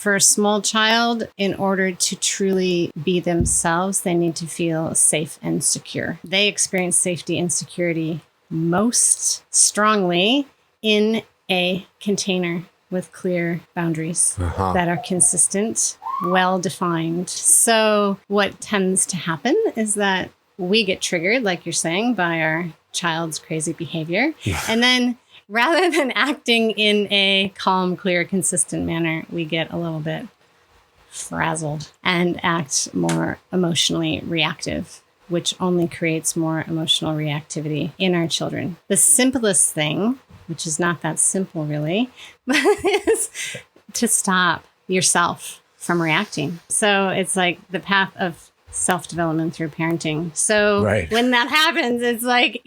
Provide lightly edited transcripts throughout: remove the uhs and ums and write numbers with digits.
For a small child, in order to truly be themselves, they need to feel safe and secure. They experience safety and security most strongly in a container with clear boundaries that are consistent, well-defined. So what tends to happen is that we get triggered, like you're saying, by our child's crazy behavior. And then rather than acting in a calm, clear, consistent manner, we get a little bit frazzled and act more emotionally reactive, which only creates more emotional reactivity in our children. The simplest thing, which is not that simple really, is to stop yourself from reacting. So it's like the path of self-development through parenting. So when that happens, it's like,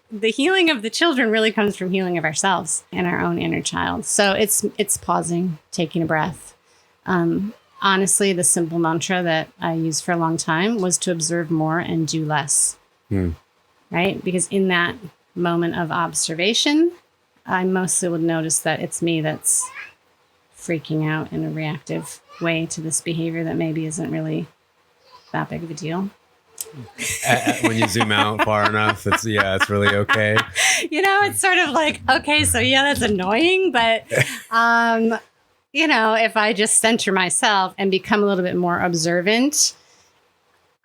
the healing of the children really comes from healing of ourselves and our own inner child. So it's pausing, taking a breath. Honestly, the simple mantra that I used for a long time was to observe more and do less. Right? Because in that moment of observation, I mostly would notice that it's me that's freaking out in a reactive way to this behavior that maybe isn't really that big of a deal. When you zoom out far enough, it's really okay. It's sort of like, okay, so that's annoying, but if I just center myself and become a little bit more observant,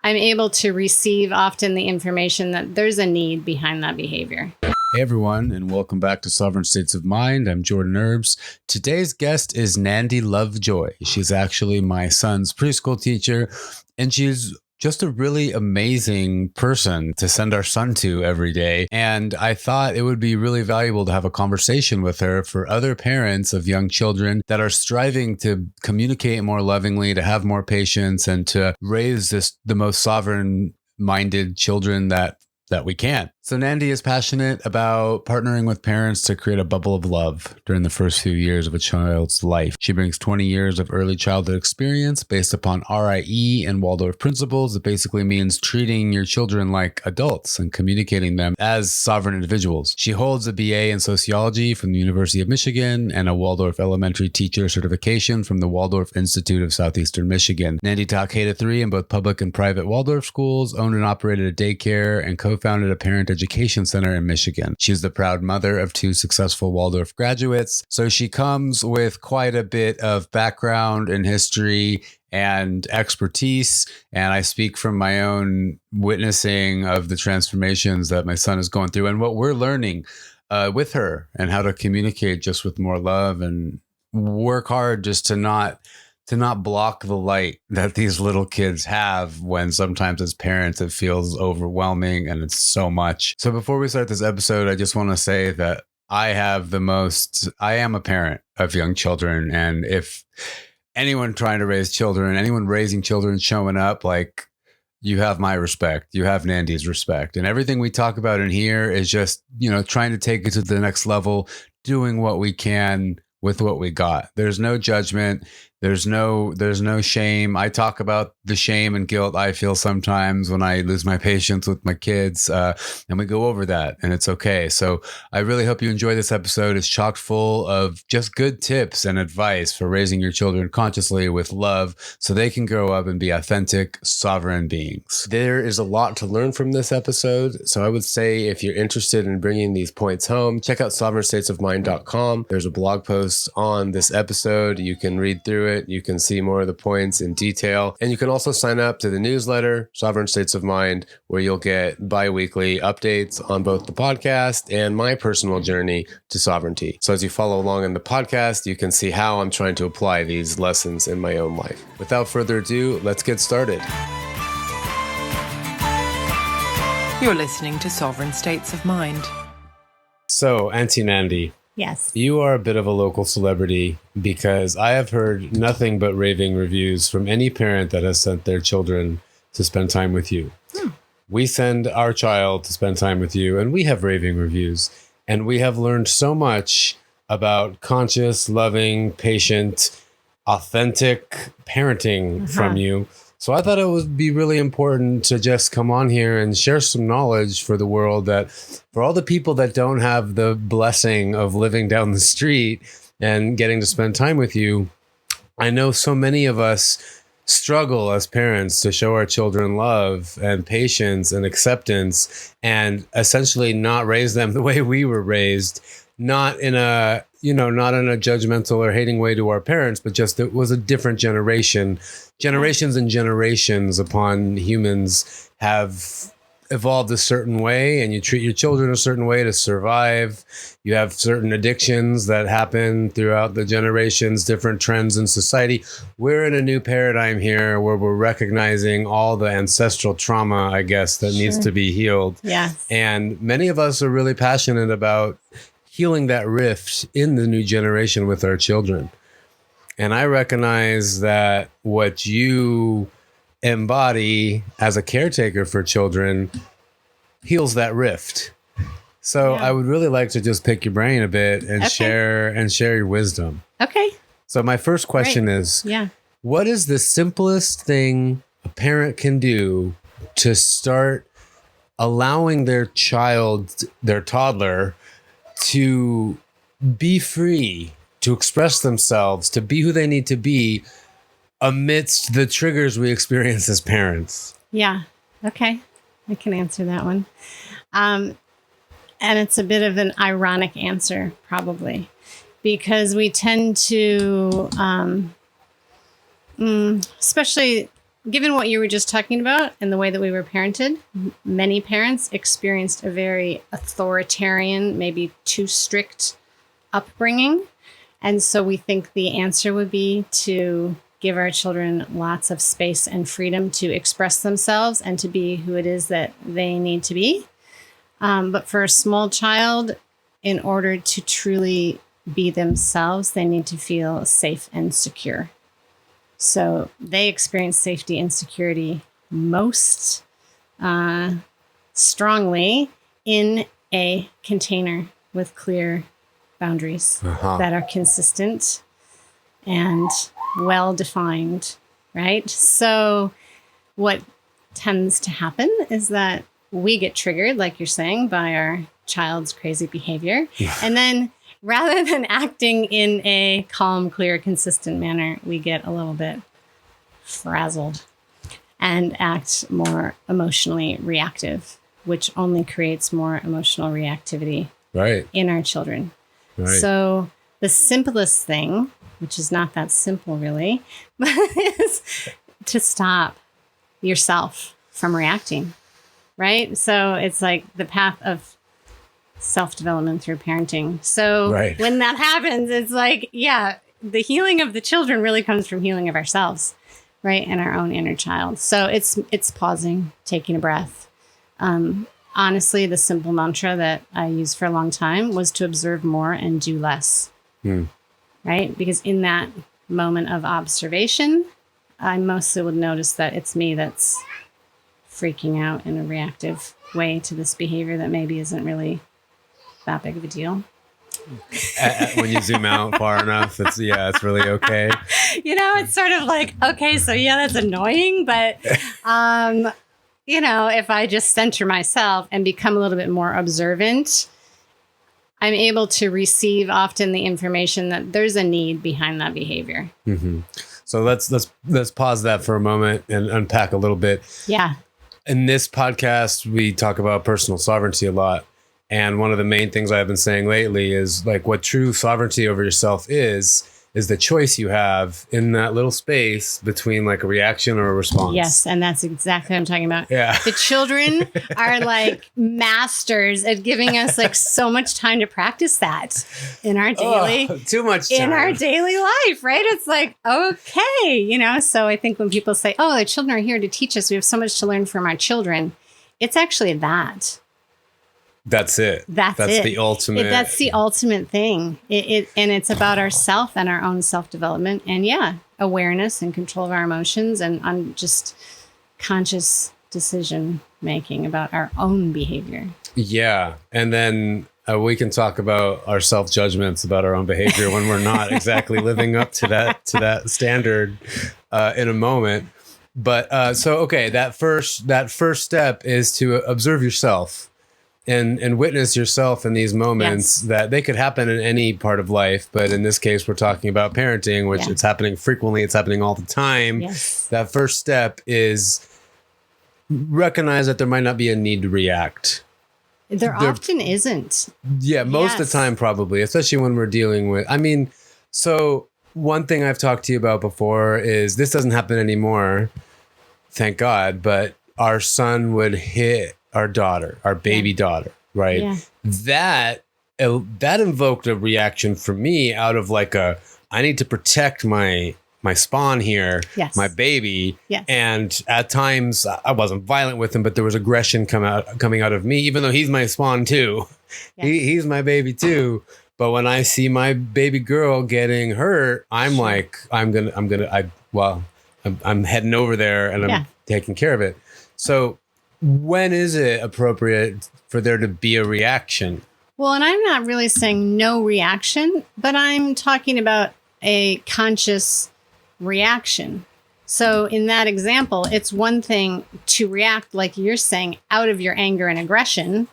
I'm able to receive often the information that there's a need behind that behavior. Hey everyone, and welcome back to Sovereign States of Mind. I'm Jordan Herbs. Today's guest is Nandi Lovejoy. She's actually my son's preschool teacher, and she's just a really amazing person to send our son to every day. And I thought it would be really valuable to have a conversation with her for other parents of young children that are striving to communicate more lovingly, to have more patience, and to raise the most sovereign-minded children that we can. So Nandi is passionate about partnering with parents to create a bubble of love during the first few years of a child's life. She brings 20 years of early childhood experience based upon RIE and Waldorf principles. It basically means treating your children like adults and communicating them as sovereign individuals. She holds a BA in sociology from the University of Michigan and a Waldorf elementary teacher certification from the Waldorf Institute of Southeastern Michigan. Nandi taught K-3 in both public and private Waldorf schools, owned and operated a daycare, and co-founded a parent education center in Michigan. She's the proud mother of 2 successful Waldorf graduates. So she comes with quite a bit of background and history and expertise. And I speak from my own witnessing of the transformations that my son is going through and what we're learning with her, and how to communicate just with more love and work hard just to not block the light that these little kids have, when sometimes as parents it feels overwhelming and it's so much. So before we start this episode, I just want to say that I am a parent of young children. And if anyone trying to raise children, anyone raising children showing up, like, you have my respect, you have Nandi's respect. And everything we talk about in here is just, trying to take it to the next level, doing what we can with what we got. There's no judgment. There's no shame. I talk about the shame and guilt I feel sometimes when I lose my patience with my kids, and we go over that, and it's okay. So I really hope you enjoy this episode. It's chock full of just good tips and advice for raising your children consciously with love so they can grow up and be authentic, sovereign beings. There is a lot to learn from this episode. So I would say if you're interested in bringing these points home, check out sovereignstatesofmind.com. There's a blog post on this episode. You can read through it. You can see more of the points in detail. And you can also sign up to the newsletter, Sovereign States of Mind, where you'll get bi-weekly updates on both the podcast and my personal journey to sovereignty. So as you follow along in the podcast, you can see how I'm trying to apply these lessons in my own life. Without further ado, let's get started. You're listening to Sovereign States of Mind. So, Auntie Nandi. Yes. You are a bit of a local celebrity, because I have heard nothing but raving reviews from any parent that has sent their children to spend time with you. We send our child to spend time with you, and we have raving reviews. And we have learned so much about conscious, loving, patient, authentic parenting from you. So I thought it would be really important to just come on here and share some knowledge for the world, that for all the people that don't have the blessing of living down the street and getting to spend time with you, I know so many of us struggle as parents to show our children love and patience and acceptance, and essentially not raise them the way we were raised, not in a not in a judgmental or hating way to our parents, but just it was a different generation. Generations and generations upon humans have evolved a certain way, and you treat your children a certain way to survive. You have certain addictions that happen throughout the generations, different trends in society. We're in a new paradigm here where we're recognizing all the ancestral trauma, I guess, that needs to be healed. Yes. And many of us are really passionate about healing that rift in the new generation with our children. And I recognize that what you embody as a caretaker for children heals that rift. So I would really like to just pick your brain a bit and share your wisdom. Okay. So my first question is, what is the simplest thing a parent can do to start allowing their child, their toddler, to be free, to express themselves, to be who they need to be amidst the triggers we experience as parents? Yeah. Okay. I can answer that one. And it's a bit of an ironic answer, probably, because we tend to, especially given what you were just talking about and the way that we were parented, many parents experienced a very authoritarian, maybe too strict upbringing. And so we think the answer would be to give our children lots of space and freedom to express themselves and to be who it is that they need to be. But for a small child, in order to truly be themselves, they need to feel safe and secure. So they experience safety and security most strongly in a container with clear boundaries that are consistent and well-defined, right? So what tends to happen is that we get triggered, like you're saying, by our child's crazy behavior. And then rather than acting in a calm, clear, consistent manner, we get a little bit frazzled and act more emotionally reactive, which only creates more emotional reactivity in our children. Right. So the simplest thing, which is not that simple really, but is to stop yourself from reacting, right? So it's like the path of self-development through parenting. So when that happens, it's like, the healing of the children really comes from healing of ourselves, right? And our own inner child. So it's pausing, taking a breath. Honestly, the simple mantra that I used for a long time was to observe more and do less, right? Because in that moment of observation, I mostly would notice that it's me that's freaking out in a reactive way to this behavior that maybe isn't really that big of a deal. When you zoom out far enough, it's really okay. It's sort of like, okay, so that's annoying, but if I just center myself and become a little bit more observant, I'm able to receive often the information that there's a need behind that behavior. Mm-hmm. So let's pause that for a moment and unpack a little bit. Yeah. In this podcast, we talk about personal sovereignty a lot. And one of the main things I've been saying lately is like what true sovereignty over yourself is the choice you have in that little space between like a reaction or a response. Yes, and that's exactly what I'm talking about. Yeah. The children are like masters at giving us like so much time to practice that in our daily too much time. In our daily life, right? It's like, okay, so I think when people say, "Oh, the children are here to teach us. We have so much to learn from our children." It's actually that. That's it. That's it. The ultimate. That's the ultimate thing. And it's about ourself and our own self-development and awareness and control of our emotions and on just conscious decision making about our own behavior. Yeah. And then we can talk about our self-judgments about our own behavior when we're not exactly living up to that standard in a moment. But that first step is to observe yourself. and witness yourself in these moments that they could happen in any part of life. But in this case, we're talking about parenting, which it's happening frequently. It's happening all the time. Yes. That first step is recognize that there might not be a need to react. There often isn't. Yeah, most of the time, probably, especially when we're dealing with, so one thing I've talked to you about before is this doesn't happen anymore, thank God, but our son would hit our daughter, our baby daughter, right? Yeah. That invoked a reaction for me out of like I need to protect my spawn here, my baby. Yes. And at times I wasn't violent with him, but there was aggression coming out of me, even though he's my spawn too. Yes. He's my baby too. But when I see my baby girl getting hurt, I'm like, I'm heading over there and I'm taking care of it. So when is it appropriate for there to be a reaction? Well, and I'm not really saying no reaction, but I'm talking about a conscious reaction. So in that example, it's one thing to react, like you're saying, out of your anger and aggression,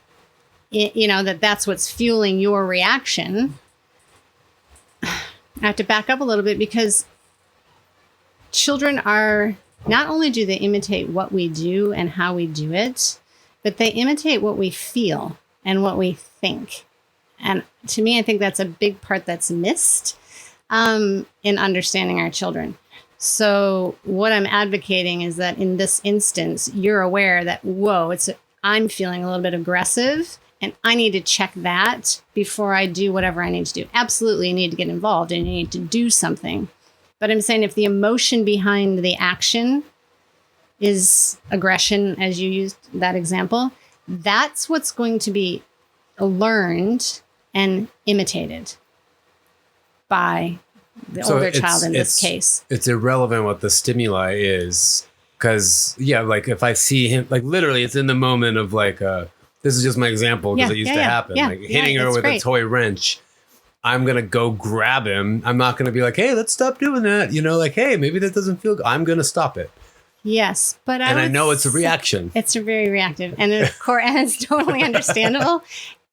that's what's fueling your reaction. I have to back up a little bit because children are, not only do they imitate what we do and how we do it, but they imitate what we feel and what we think. And to me, I think that's a big part that's missed in understanding our children. So what I'm advocating is that in this instance, you're aware that, I'm feeling a little bit aggressive and I need to check that before I do whatever I need to do. Absolutely, you need to get involved and you need to do something. But I'm saying if the emotion behind the action is aggression, as you used that example, that's what's going to be learned and imitated by the older child in this case. It's irrelevant what the stimuli is. Because, like if I see him, like literally it's in the moment of like, this is just my example because it used to happen. Like hitting her with a toy wrench. I'm going to go grab him. I'm not going to be like, hey, let's stop doing that. Like, hey, maybe that doesn't feel good. I'm going to stop it. Yes. But I know it's a reaction. It's very reactive. And of course, and it's totally understandable.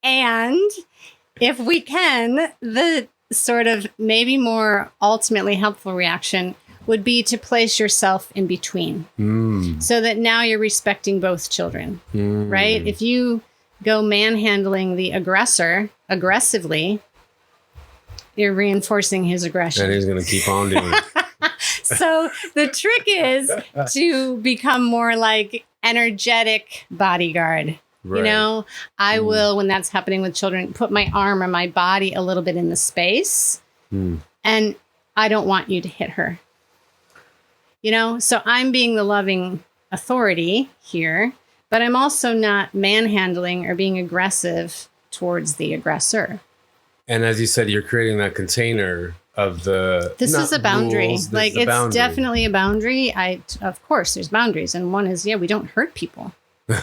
And if we can, the sort of maybe more ultimately helpful reaction would be to place yourself in between so that now you're respecting both children, right? If you go manhandling the aggressor aggressively, you're reinforcing his aggression. And he's going to keep on doing it. So the trick is to become more like energetic bodyguard. Right. I will, when that's happening with children, put my arm or my body a little bit in the space. And I don't want you to hit her. So I'm being the loving authority here, but I'm also not manhandling or being aggressive towards the aggressor. And as you said, you're creating that container of this is a boundary. It's definitely a boundary. Of course, there's boundaries. And one is, we don't hurt people. That's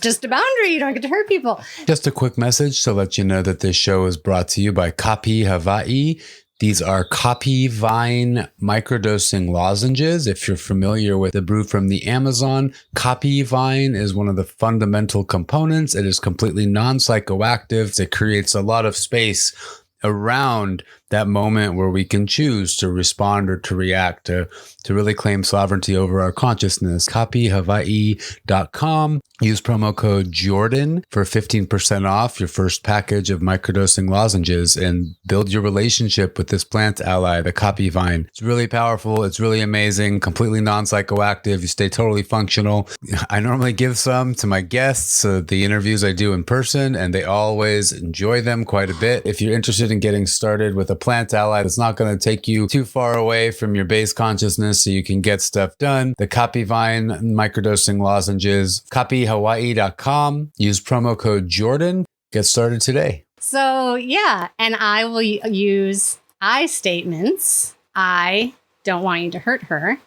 just a boundary. You don't get to hurt people. Just a quick message to let you know that this show is brought to you by Kapi Hawaii. These are Kapi Vine microdosing lozenges. If you're familiar with the brew from the Amazon, Kapi Vine is one of the fundamental components. It is completely non-psychoactive. It creates a lot of space around that moment where we can choose to respond or to react, to really claim sovereignty over our consciousness. CopyHawaii.com. Use promo code Jordan for 15% off your first package of microdosing lozenges and build your relationship with this plant ally, the Kapi Vine. It's really powerful. It's really amazing. Completely non-psychoactive. You stay totally functional. I normally give some to my guests, the interviews I do in person, and they always enjoy them quite a bit. If you're interested in getting started with a plant ally that's not going to take you too far away from your base consciousness so you can get stuff done, the Kapi Vine microdosing lozenges, CopyHawaii.com. Use promo code Jordan. Get started today. So, and I will use I statements. I don't want you to hurt her,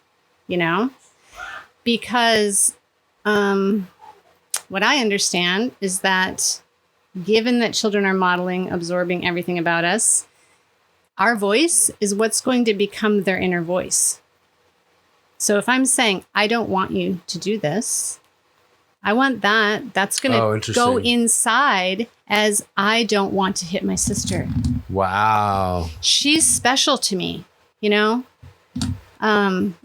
because what I understand is that given that children are modeling, absorbing everything about us, our voice is what's going to become their inner voice. So if I'm saying, I don't want you to do this, I want that. That's going to go inside as I don't want to hit my sister. Wow. She's special to me, you know?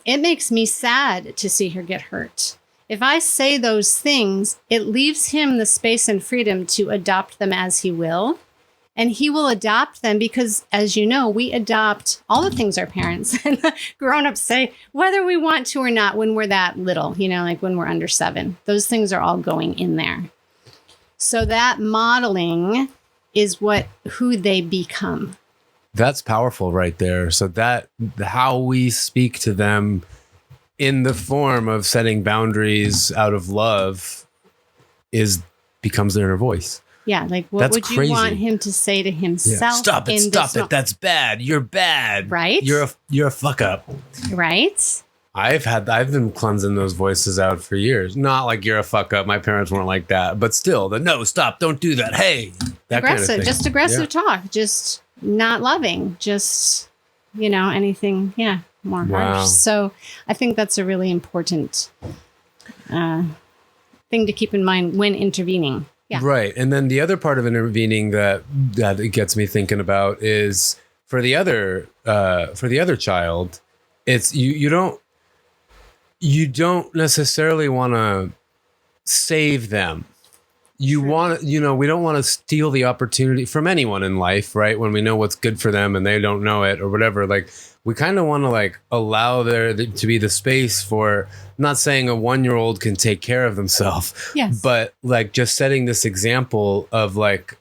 It makes me sad to see her get hurt. If I say those things, it leaves him the space and freedom to adopt them as he will. And he will adopt them because, as you know, we adopt all the things our parents and grown-ups say, whether we want to or not, when we're that little, you know, like when we're under 7. Those things are all going in there. So that modeling is who they become. That's powerful right there. So that how we speak to them in the form of setting boundaries out of love becomes their inner voice. Yeah, like what That's would crazy. You want him to say to himself? Yeah. Stop it. That's bad. You're bad. Right? You're a fuck up. Right? I've been cleansing those voices out for years. Not like you're a fuck up. My parents weren't like that, but still no, stop, don't do that. Hey, that aggressive, kind of thing. Just aggressive talk, just not loving, just, you know, anything. Yeah. More harsh. So I think that's a really important thing to keep in mind when intervening. Yeah. Right. And then the other part of intervening that it gets me thinking about is for the other child, it's you don't necessarily want to save them. You want to, we don't want to steal the opportunity from anyone in life, right? When we know what's good for them and they don't know it or whatever, like we kind of want to like allow there to be the space for, I'm not saying a 1-year-old can take care of themselves, yes, but like just setting this example of like,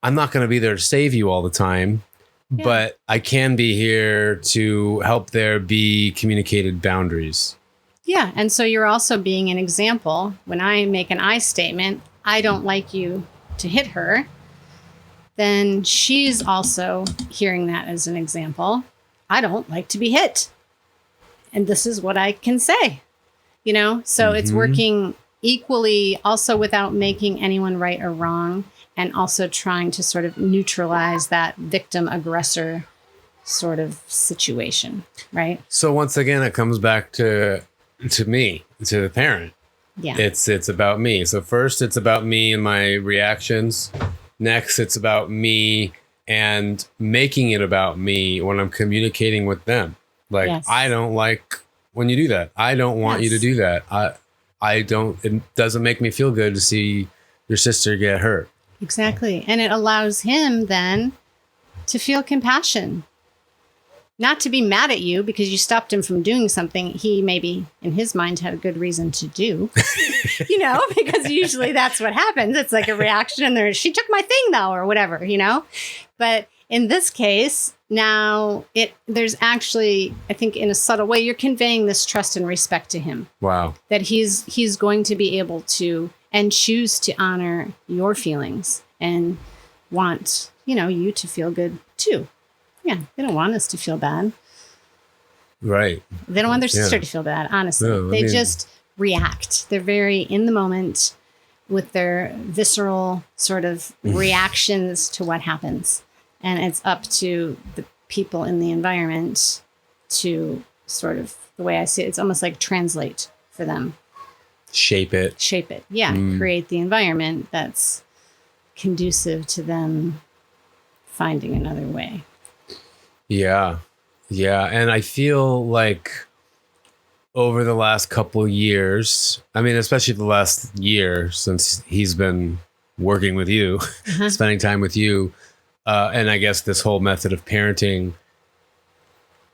I'm not going to be there to save you all the time, but I can be here to help there be communicated boundaries. Yeah. And so you're also being an example. When I make an I statement, I don't like you to hit her, then she's also hearing that as an example. I don't like to be hit. And this is what I can say, you know? So it's working equally also without making anyone right or wrong, and also trying to sort of neutralize that victim aggressor sort of situation, right? So once again, it comes back to me, to the parent. Yeah. It's about me. So first it's about me and my reactions. Next, it's about me and making it about me when I'm communicating with them. Like, yes. I don't like when you do that. I don't want you to do that. It doesn't make me feel good to see your sister get hurt. Exactly. And it allows him then to feel compassion. Not to be mad at you because you stopped him from doing something he maybe in his mind had a good reason to do, you know, because usually that's what happens. It's like a reaction and she took my thing though, or whatever, you know, but in this case, now there's actually, I think in a subtle way, you're conveying this trust and respect to him. Wow. That he's going to be able to and choose to honor your feelings and want, you to feel good too. Yeah, they don't want us to feel bad. Right. They don't want their sister to feel bad, honestly. No, they just react. They're very in the moment with their visceral sort of reactions to what happens. And it's up to the people in the environment to sort of, the way I see it, it's almost like translate for them. Shape it. Yeah. Create the environment that's conducive to them finding another way. Yeah. And I feel like over the last couple years, I mean, especially the last year since he's been working with you, spending time with you, and I guess this whole method of parenting,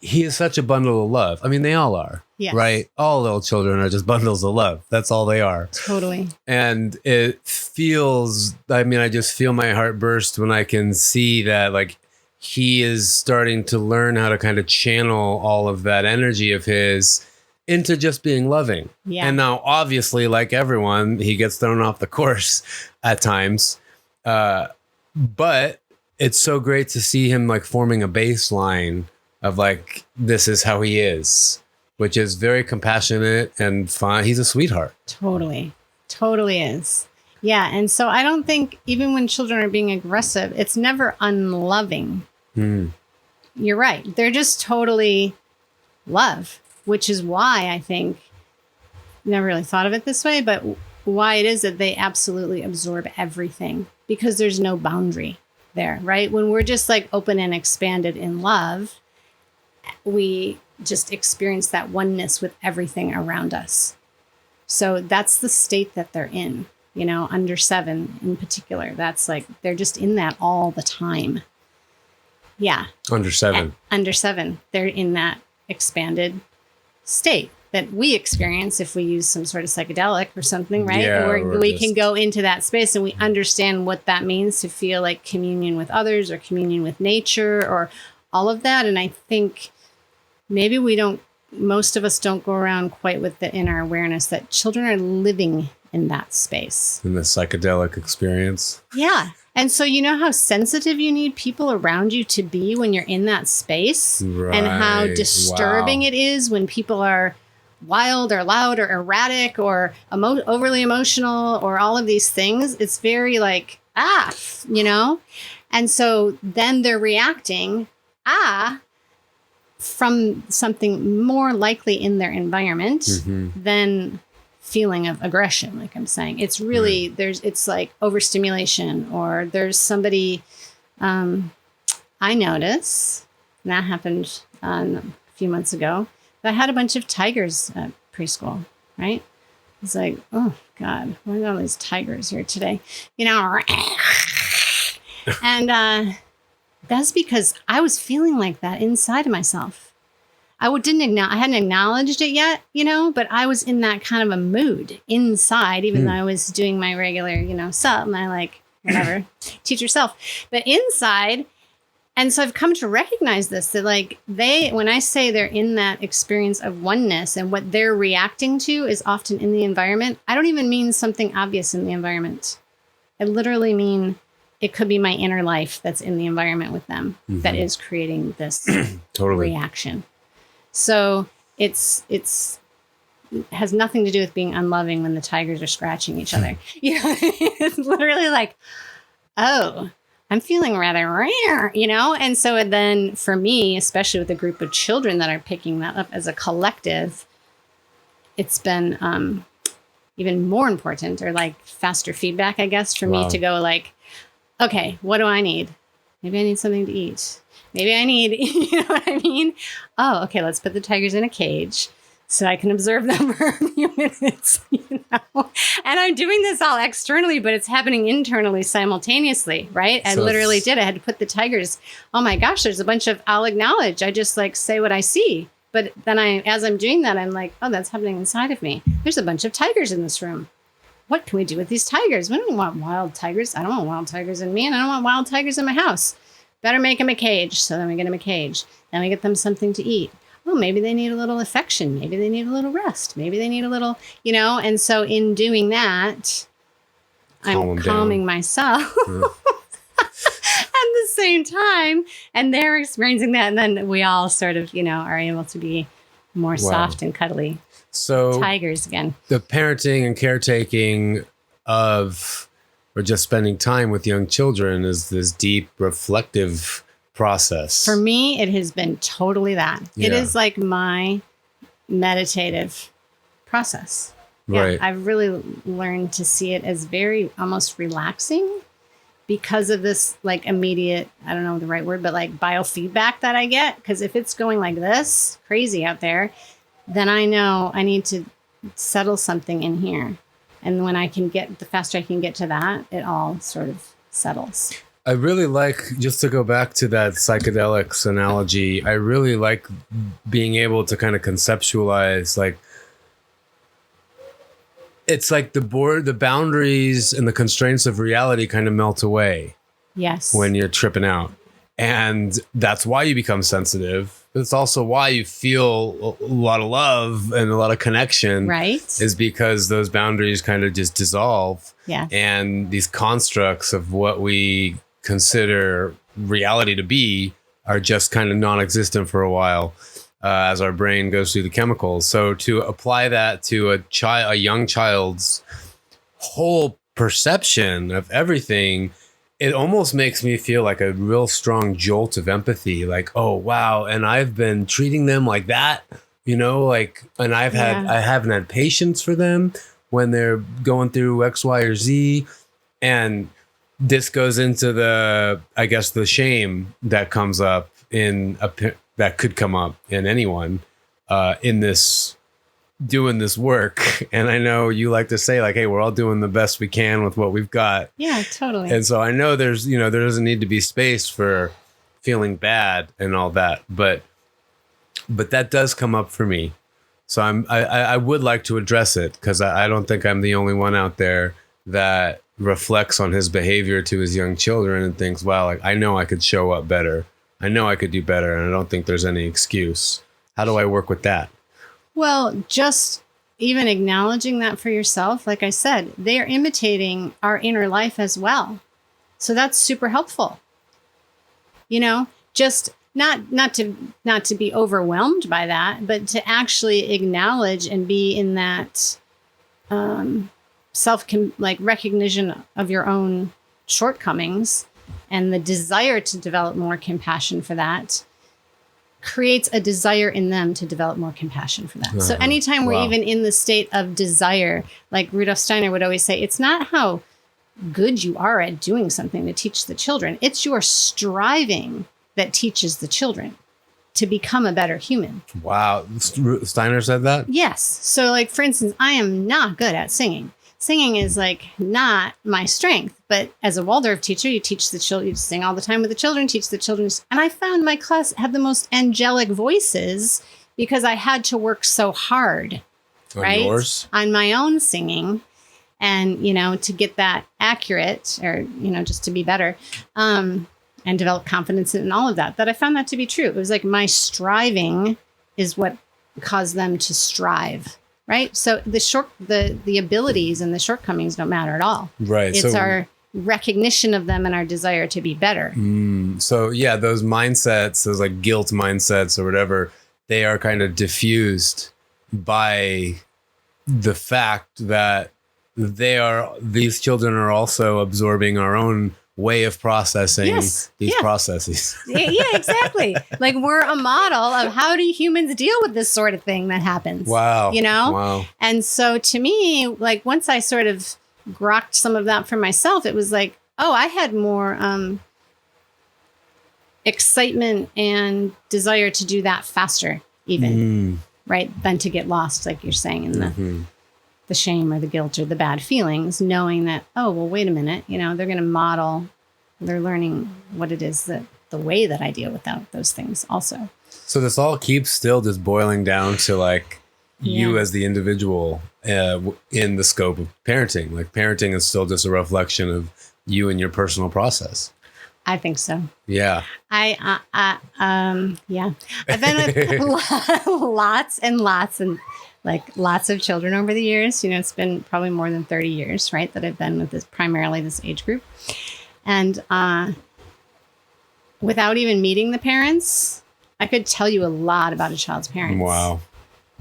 he is such a bundle of love. I mean, they all are, right? All little children are just bundles of love. That's all they are. Totally. And it feels, I mean, I just feel my heart burst when I can see that, like, he is starting to learn how to kind of channel all of that energy of his into just being loving. Yeah. And now, obviously, like everyone, he gets thrown off the course at times. But it's so great to see him like forming a baseline of like, this is how he is, which is very compassionate and fun. He's a sweetheart. Totally is. Yeah. And so I don't think even when children are being aggressive, it's never unloving. You're right. They're just totally love, which is why I think, never really thought of it this way, but why it is that they absolutely absorb everything, because there's no boundary there, right? When we're just like open and expanded in love, we just experience that oneness with everything around us. So that's the state that they're in, under 7 in particular. That's like, they're just in that all the time. Yeah. Under 7. Under 7. They're in that expanded state that we experience if we use some sort of psychedelic or something, right? Yeah, Where we can go into that space and we understand what that means to feel like communion with others or communion with nature or all of that. And I think maybe most of us don't go around quite with the inner awareness that children are living in that space. In the psychedelic experience. Yeah. And so you know how sensitive you need people around you to be when you're in that space, right. And how disturbing it is when people are wild or loud or erratic or overly emotional or all of these things. It's very like, And so then they're reacting, from something more likely in their environment than feeling of aggression, like I'm saying. It's really, it's like overstimulation, or there's somebody, I notice, and that happened a few months ago, that I had a bunch of tigers at preschool, right? It's like, oh God, why are all these tigers here today? And that's because I was feeling like that inside of myself. I hadn't acknowledged it yet, but I was in that kind of a mood inside, even though I was doing my regular, something I like, whatever, teach yourself, but inside. And so I've come to recognize this, that like when I say they're in that experience of oneness and what they're reacting to is often in the environment, I don't even mean something obvious in the environment. I literally mean it could be my inner life that's in the environment with them that is creating this reaction. So it has nothing to do with being unloving when the tigers are scratching each other. It's literally like, oh, I'm feeling rather rare, And so then for me, especially with a group of children that are picking that up as a collective, it's been even more important, or like faster feedback, I guess, for me to go like, okay, what do I need? Maybe I need something to eat. Maybe I need, you know what I mean? Oh, okay, let's put the tigers in a cage so I can observe them for a few minutes, And I'm doing this all externally, but it's happening internally simultaneously, right? I literally did. I had to put the tigers, oh my gosh, there's a bunch of, I'll acknowledge. I just like say what I see. But then as I'm doing that, I'm like, oh, that's happening inside of me. There's a bunch of tigers in this room. What can we do with these tigers? We don't want wild tigers. I don't want wild tigers in me, and I don't want wild tigers in my house. Better make them a cage. So then we get them a cage. Then we get them something to eat. Oh, maybe they need a little affection. Maybe they need a little rest. Maybe they need a little, And so in doing that, I'm calming myself at the same time. And they're experiencing that. And then we all sort of, are able to be more soft and cuddly. So tigers again. The parenting and caretaking of, or just spending time with young children is this deep reflective process. For me, it has been totally that. Yeah. It is like my meditative process. Right. Yeah, I've really learned to see it as very almost relaxing because of this like immediate, I don't know the right word, but like biofeedback that I get. Because if it's going like this, crazy out there, then I know I need to settle something in here. And when the faster I can get to that, it all sort of settles. I really like, just to go back to that psychedelics analogy, I really like being able to kind of conceptualize, like, it's like the boundaries and the constraints of reality kind of melt away. Yes. When you're tripping out. And that's why you become sensitive. It's also why you feel a lot of love and a lot of connection. Right. Is because those boundaries kind of just dissolve. Yeah. And these constructs of what we consider reality to be are just kind of non-existent for a while as our brain goes through the chemicals. So to apply that to a young child's whole perception of everything, it almost makes me feel like a real strong jolt of empathy. Like, oh, wow. And I've been treating them like that, and I haven't had patience for them, when they're going through X, Y, or Z. And this goes into the shame that comes up that could come up in anyone in this doing this work. And I know you like to say, like, hey, we're all doing the best we can with what we've got. Yeah, totally. And so I know there doesn't need to be space for feeling bad and all that, but that does come up for me. So I would like to address it, because I don't think I'm the only one out there that reflects on his behavior to his young children and thinks, wow, like, I know I could show up better. I know I could do better. And I don't think there's any excuse. How do I work with that? Well, just even acknowledging that for yourself, like I said, they are imitating our inner life as well. So that's super helpful. Just not to be overwhelmed by that, but to actually acknowledge and be in that recognition of your own shortcomings, and the desire to develop more compassion for that creates a desire in them to develop more compassion for that. Uh-huh. So anytime we're even in the state of desire, like Rudolf Steiner would always say, it's not how good you are at doing something to teach the children. It's your striving that teaches the children to become a better human. Wow. Steiner said that? Yes. So, like, for instance, I am not good at singing. Singing is like not my strength, but as a Waldorf teacher, you teach the children, you sing all the time with the children, teach the children. And I found my class had the most angelic voices because I had to work so hard, right? Yours? On my own singing, and, to get that accurate, or, just to be better, and develop confidence in all of that I found that to be true. It was like my striving is what caused them to strive. Right. So the abilities and the shortcomings don't matter at all. Right. It's our recognition of them and our desire to be better. So, yeah, those mindsets, those like guilt mindsets or whatever, they are kind of diffused by the fact that these children are also absorbing our own way of processing these processes. Yeah, exactly. Like, we're a model of how do humans deal with this sort of thing that happens. Wow. Wow. And so to me, like, once I sort of grokked some of that for myself, it was like, oh, I had more excitement and desire to do that faster even, right? Than to get lost, like you're saying, in the shame or the guilt or the bad feelings, knowing that, oh, well, wait a minute, they're going to model, they're learning what it is that the way that I deal with those things also. So this all keeps still just boiling down to like you as the individual in the scope of parenting. Like, parenting is still just a reflection of you and your personal process. I think so. Yeah. I've been with lots and lots of children over the years. It's been probably more than 30 years, right, that I've been with primarily this age group. And without even meeting the parents, I could tell you a lot about a child's parents. Wow.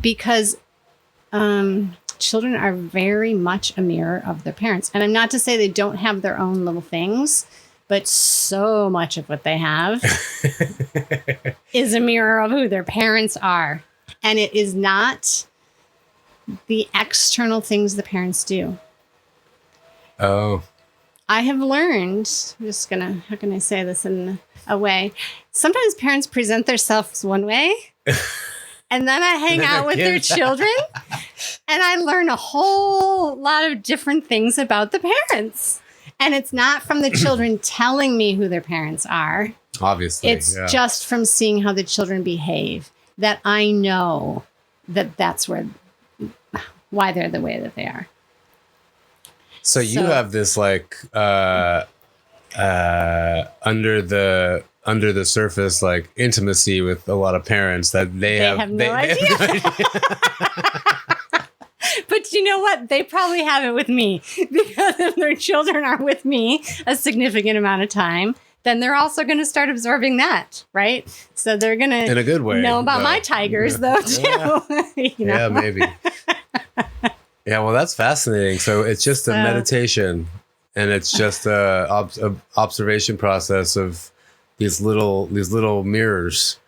Because children are very much a mirror of their parents. And I'm not to say they don't have their own little things, but so much of what they have is a mirror of who their parents are. And it is not the external things the parents do. Oh. I have learned, how can I say this in a way? Sometimes parents present themselves one way, and then I hang out with their children, and I learn a whole lot of different things about the parents. And it's not from the children telling me who their parents are. Obviously. It's just from seeing how the children behave that I know that's why they're the way that they are. So you have this like under the surface, like, intimacy with a lot of parents that they have no idea. But you know what? They probably have it with me, because if their children are with me a significant amount of time, then they're also going to start absorbing that, right? So they're going to, in a good way, know about my tigers, though, too. Yeah, maybe. Yeah, well, that's fascinating. So it's just a meditation, and it's just a observation process of these little mirrors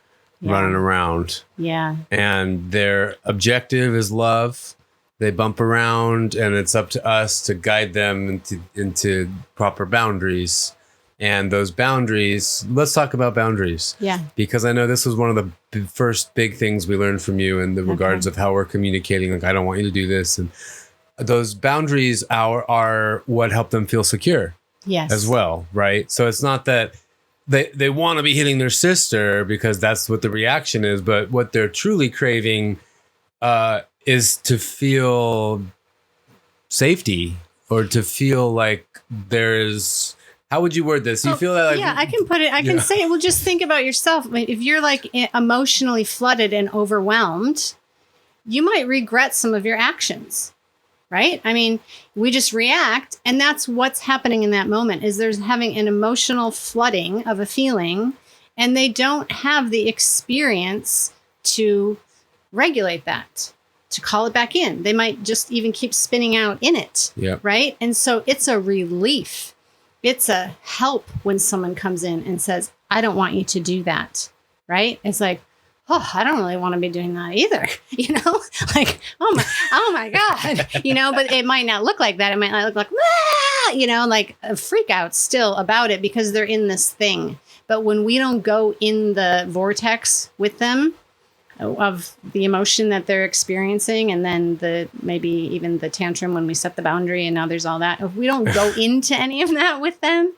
running around. Yeah. And their objective is love. they bump around, and it's up to us to guide them into proper boundaries. And those boundaries, let's talk about boundaries. Yeah. Because I know this was one of the first big things we learned from you in the regards of how we're communicating. Like, I don't want you to do this. And those boundaries are what help them feel secure. Yes. As well, right? So it's not that they want to be hitting their sister because that's what the reaction is, but what they're truly craving is to feel safety, or to feel like there's, how would you word this? You feel that like, yeah, I can put it, I can say it. Well, just think about yourself. I mean, if you're like emotionally flooded and overwhelmed, you might regret some of your actions, right? I mean, we just react, and that's what's happening in that moment, is there's having an emotional flooding of a feeling, and they don't have the experience to regulate that, to call it back in. They might just even keep spinning out in it, right? And so it's a relief. It's a help when someone comes in and says, I don't want you to do that, right? It's like, oh, I don't really want to be doing that either. You know, like, oh my God, you know, but it might not look like that. It might not look like, you know, like a freak out still about it because they're in this thing. But when we don't go in the vortex with them of the emotion that they're experiencing, and then maybe even the tantrum when we set the boundary and now there's all that, if we don't go into any of that with them,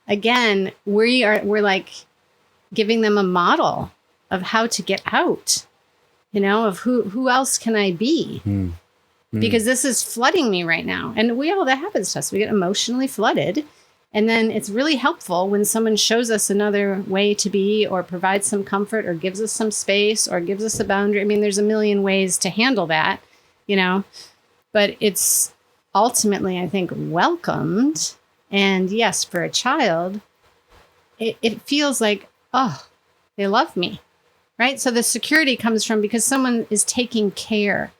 again, we're like giving them a model of how to get out, you know, of who else can I be? Because this is flooding me right now. And that happens to us. We get emotionally flooded. And then it's really helpful when someone shows us another way to be, or provides some comfort, or gives us some space, or gives us a boundary. I mean, there's a million ways to handle that, you know, but it's ultimately, I think, welcomed. And yes, for a child, it feels like, oh, they love me. Right? So the security comes from because someone is taking care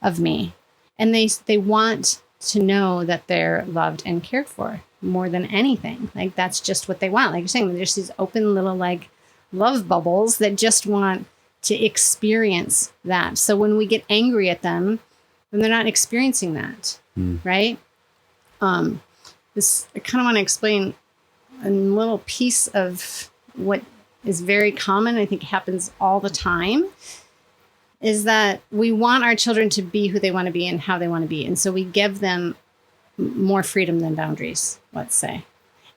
of me, and they want to know that they're loved and cared for more than anything. Like, that's just what they want. Like you're saying, there's these open little like love bubbles that just want to experience that. So when we get angry at them, then they're not experiencing that. Right? I kind of want to explain a little piece of what is very common, I think happens all the time, is that we want our children to be who they want to be and how they want to be. And so we give them more freedom than boundaries, let's say.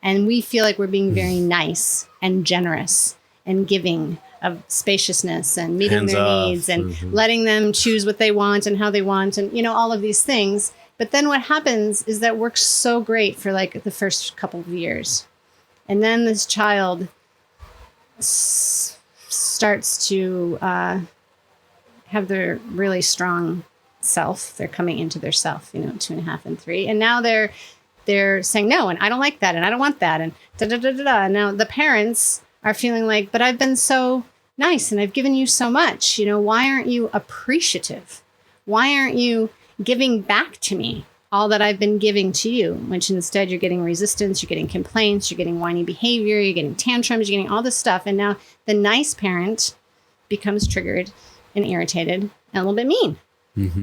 And we feel like we're being very nice and generous and giving of spaciousness and meeting Hands their off. needs and letting them choose what they want and how they want, and, you know, all of these things. But then what happens is that works so great for like the first couple of years. And then this child starts to have their really strong self. They're coming into their self, you know, 2.5 and 3. And now they're saying no, and I don't like that, and I don't want that, and da-da-da-da-da. And now the parents are feeling like, but I've been so nice and I've given you so much. You know, why aren't you appreciative? Why aren't you giving back to me all that I've been giving to you? Which instead you're getting resistance, you're getting complaints, you're getting whiny behavior, you're getting tantrums, you're getting all this stuff. And now the nice parent becomes triggered and irritated and a little bit mean,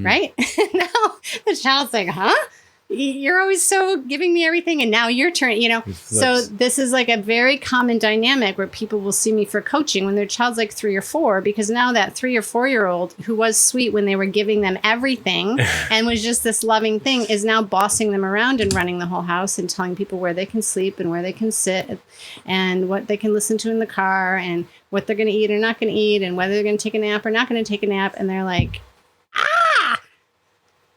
right? Now the child's like, huh? You're always so giving me everything, and now your turn, you know. So this is like a very common dynamic where people will see me for coaching when their child's like 3 or 4, because now that 3 or 4-year-old who was sweet when they were giving them everything and was just this loving thing is now bossing them around and running the whole house and telling people where they can sleep and where they can sit and what they can listen to in the car and what they're going to eat or not going to eat and whether they're going to take a nap or not going to take a nap. And they're like,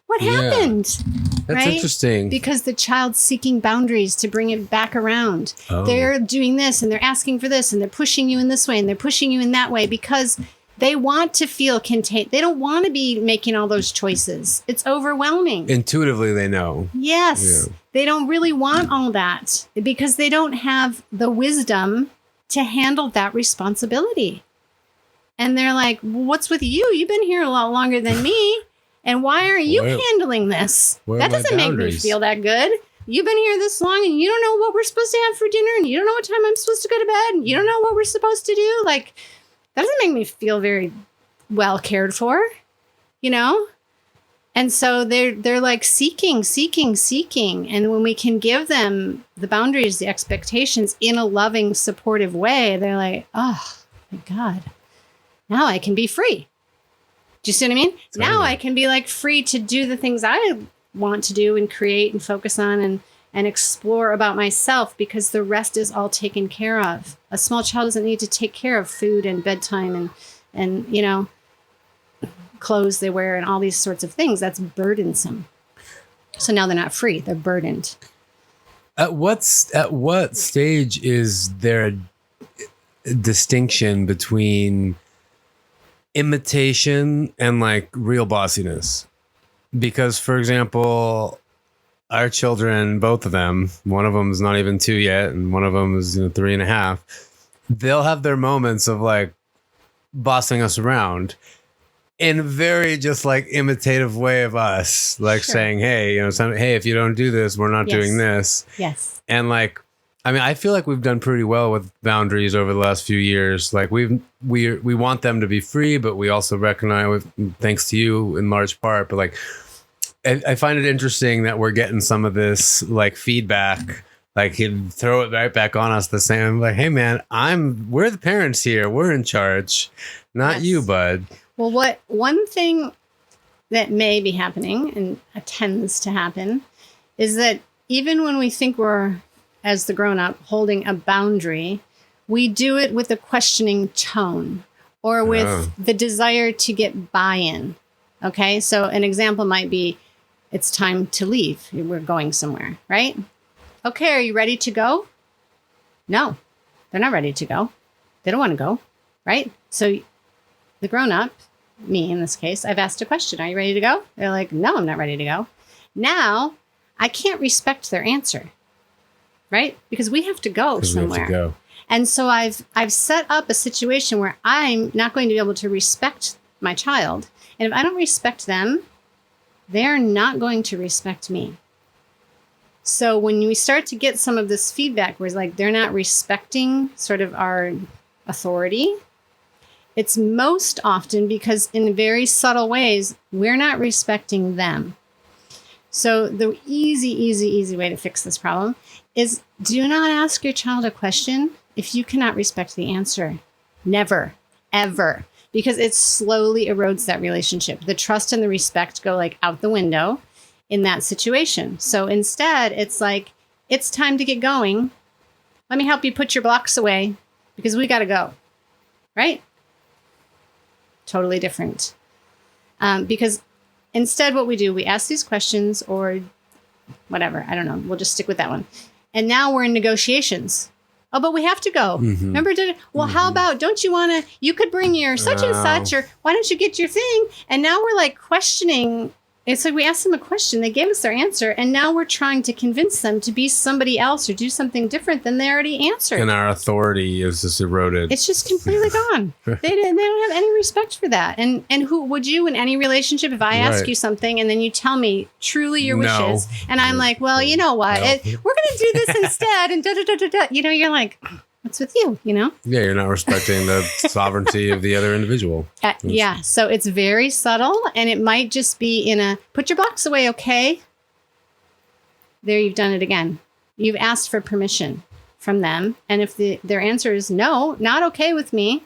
what happened? That's interesting. Because the child's seeking boundaries to bring it back around. They're doing this and they're asking for this and they're pushing you in this way and they're pushing you in that way because they want to feel contained. They don't want to be making all those choices. It's overwhelming. Intuitively, they know. Yes. Yeah. They don't really want all that because they don't have the wisdom to handle that responsibility. And they're like, well, what's with you? You've been here a lot longer than me. And why aren't you handling this? That doesn't make me feel that good. You've been here this long and you don't know what we're supposed to have for dinner and you don't know what time I'm supposed to go to bed and you don't know what we're supposed to do. Like, that doesn't make me feel very well cared for, you know? And so they're like seeking. And when we can give them the boundaries, the expectations in a loving, supportive way, they're like, oh my God, now I can be free. Do you see what I mean? Totally. Now I can be like free to do the things I want to do and create and focus on and explore about myself, because the rest is all taken care of. A small child doesn't need to take care of food and bedtime and you know, clothes they wear and all these sorts of things. That's burdensome. So now they're not free, they're burdened. At what stage is there a distinction between imitation and like real bossiness? Because, for example, our children, both of them, one of them is not even 2 yet, and one of them is 3.5. They'll have their moments of like bossing us around in a very just like imitative way of us, like saying, hey, hey, if you don't do this, we're not doing this. Yes. And like, I mean, I feel like we've done pretty well with boundaries over the last few years. Like we want them to be free, but we also recognize, thanks to you in large part, but like, I find it interesting that we're getting some of this like feedback, like he'd throw it right back on us the same, like, hey man, we're the parents here. We're in charge, not you, bud. Well, one thing that may be happening and tends to happen is that even when we think we're, as the grown-up, holding a boundary, we do it with a questioning tone or with the desire to get buy-in. Okay, so an example might be, it's time to leave. We're going somewhere, right? Okay, are you ready to go? No, they're not ready to go. They don't want to go, right? So the grown-up, me in this case, I've asked a question. Are you ready to go? They're like, no, I'm not ready to go. Now, I can't respect their answer, right? Because we have to go somewhere. We have to go. And so I've set up a situation where I'm not going to be able to respect my child. And if I don't respect them, they're not going to respect me. So when we start to get some of this feedback where it's like they're not respecting sort of our authority, it's most often because in very subtle ways, we're not respecting them. So the easy way to fix this problem is do not ask your child a question if you cannot respect the answer. Never, ever. Because it slowly erodes that relationship. The trust and the respect go like out the window in that situation. So instead, it's like, it's time to get going. Let me help you put your blocks away because we got to go. Right? Totally different. Because instead what we do, we ask these questions or whatever. I don't know. We'll just stick with that one. And now we're in negotiations. Oh, but we have to go. Mm-hmm. Remember? How about, don't you want to, you could bring your such and such, or why don't you get your thing? And now we're like questioning. It's like we asked them a question. They gave us their answer. And now we're trying to convince them to be somebody else or do something different than they already answered. And our authority is just eroded. It's just completely gone. They don't have any respect for that. And who would you in any relationship, if I ask you something and then you tell me truly your wishes, and I'm like, well, you know what? We're going to do this instead. And da-da-da-da-da. You're like, what's with you, Yeah, you're not respecting the sovereignty of the other individual. Yeah, so it's very subtle, and it might just be in a, put your blocks away, okay? There, you've done it again. You've asked for permission from them, and if their answer is no, not okay with me,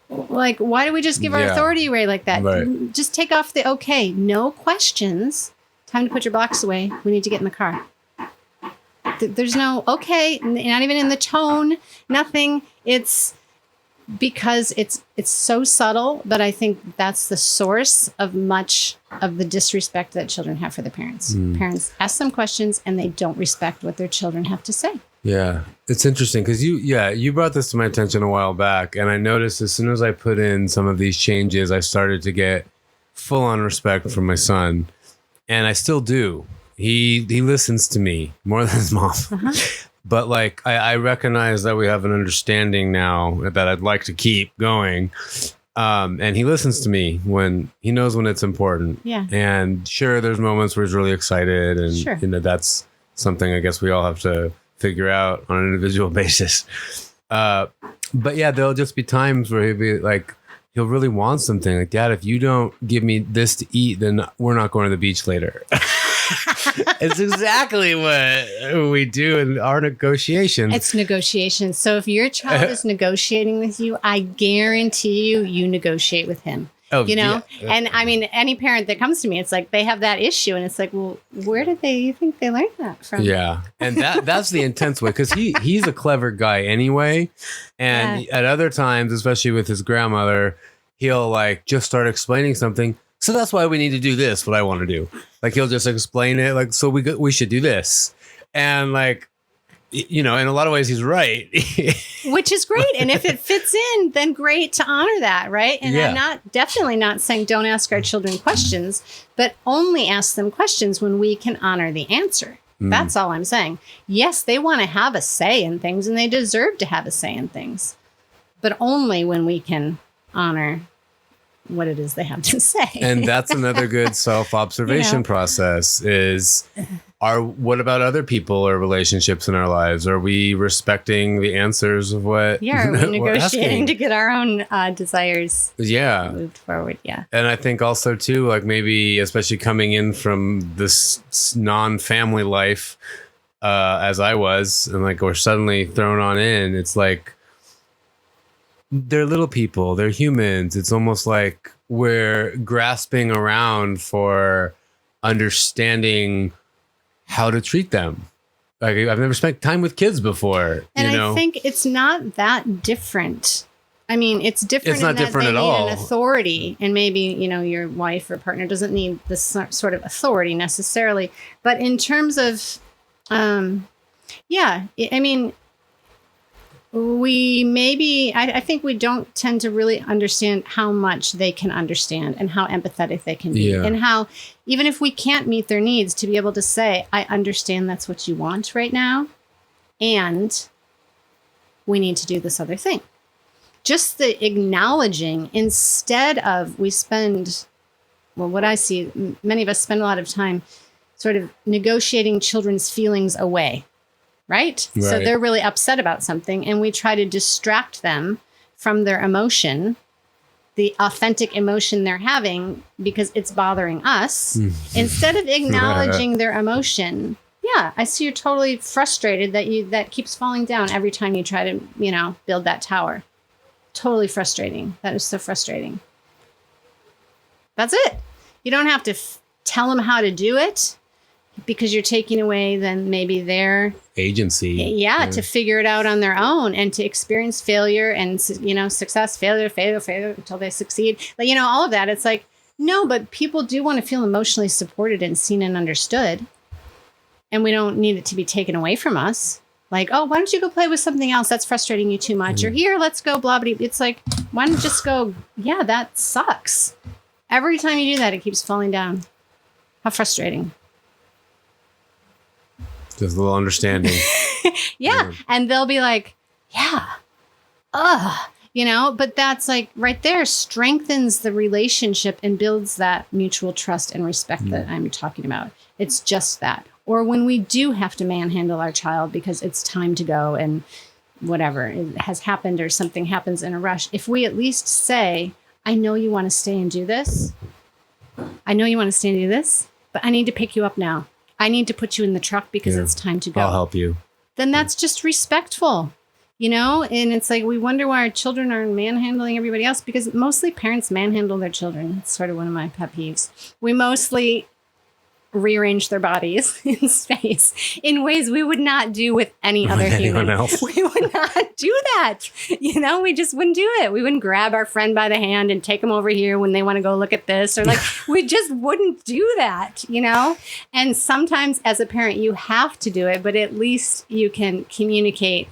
like, why do we just give our authority away like that? Right. Just take off the okay, no questions. Time to put your blocks away. We need to get in the car. There's no, okay, not even in the tone, nothing. It's because it's so subtle, but I think that's the source of much of the disrespect that children have for their parents. Parents ask them questions and they don't respect what their children have to say. Yeah, it's interesting because you brought this to my attention a while back, and I noticed as soon as I put in some of these changes, I started to get full on respect for my son, and I still do. He listens to me more than his mom. Uh-huh. But like, I recognize that we have an understanding now that I'd like to keep going. And he listens to me when he knows when it's important. Yeah. And sure, there's moments where he's really excited. And, that's something I guess we all have to figure out on an individual basis. But yeah, there'll just be times where he'll be like, he'll really want something. Like, Dad, if you don't give me this to eat, then we're not going to the beach later. It's exactly what we do in our negotiations. It's negotiation. So if your child is negotiating with you, I guarantee you negotiate with him. Oh, you know, yeah. and I mean, any parent that comes to me, it's like they have that issue, and it's like, well, where did you think they learned that from? Yeah, and that's the intense way, because he's a clever guy anyway, and at other times, especially with his grandmother, he'll like just start explaining something. So that's why we need to do this. What I want to do, like he'll just explain it, like so we should do this, and like. You know, in a lot of ways, he's right. Which is great. And if it fits in, then great to honor that, right? And I'm definitely not saying don't ask our children questions, but only ask them questions when we can honor the answer. That's all I'm saying. Yes, they want to have a say in things, and they deserve to have a say in things, but only when we can honor what it is they have to say. And that's another good self-observation process is, what about other people or relationships in our lives? Are we respecting the answers of what are we we're negotiating asking? to get our own desires moved forward? Yeah. And I think also too, like maybe especially coming in from this non-family life, as I was, and like we're suddenly thrown on in, it's like, they're little people, they're humans. It's almost like we're grasping around for understanding how to treat them. Like I've never spent time with kids before. And you know? I think it's not that different. I mean, it's different. It's not in that different they at need all. An authority, and maybe your wife or partner doesn't need this sort of authority necessarily. But in terms of, I mean, I think we don't tend to really understand how much they can understand and how empathetic they can be, and how even if we can't meet their needs, to be able to say, I understand that's what you want right now, and we need to do this other thing. Just the acknowledging, instead of what I see, many of us spend a lot of time sort of negotiating children's feelings away. Right? So they're really upset about something, and we try to distract them from their emotion, the authentic emotion they're having, because it's bothering us, instead of acknowledging their emotion. Yeah, I see you're totally frustrated that keeps falling down every time you try to, build that tower. Totally frustrating. That is so frustrating. That's it. You don't have to tell them how to do it, because you're taking away then maybe their agency. To figure it out on their own and to experience failure and, success, failure until they succeed. Like, all of that. It's like, no, but people do want to feel emotionally supported and seen and understood. And we don't need it to be taken away from us. Like, oh, why don't you go play with something else that's frustrating you too much? Or here, let's go blah, blah, blah. It's like, why don't you just go, yeah, that sucks. Every time you do that, it keeps falling down. How frustrating. Just a little understanding. And they'll be like, but that's like right there strengthens the relationship and builds that mutual trust and respect that I'm talking about. It's just that. Or when we do have to manhandle our child because it's time to go and whatever it has happened or something happens in a rush, if we at least say, I know you want to stay and do this. I know you want to stay and do this, but I need to pick you up now. I need to put you in the truck because it's time to go. I'll help you. Then that's just respectful, and it's like we wonder why our children are manhandling everybody else, because mostly parents manhandle their children. It's sort of one of my pet peeves. We mostly rearrange their bodies in space in ways we would not do with any other human. Else. We would not do that. We just wouldn't do it. We wouldn't grab our friend by the hand and take them over here when they want to go look at this, or like we just wouldn't do that, And sometimes as a parent, you have to do it, but at least you can communicate